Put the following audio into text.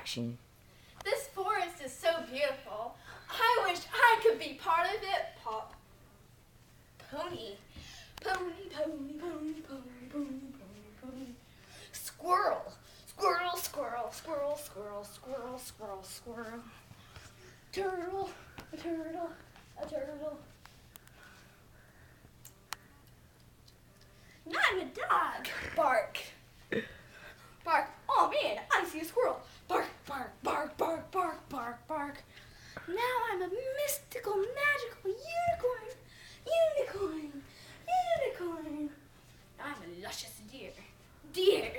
attraction. This forest is so beautiful. I wish I could be part of it. Pop. Pony. Pony, pony, pony, pony, pony, pony, pony. Squirrel. Squirrel, squirrel, squirrel, squirrel, squirrel, squirrel, squirrel. Turtle, a turtle, a turtle. I'm a dog. Bark. Bark. Oh man, I see a squirrel. Bark, bark, bark, bark, bark, bark, bark. Now I'm a mystical, magical unicorn. Unicorn. Unicorn. I'm a luscious deer. Deer.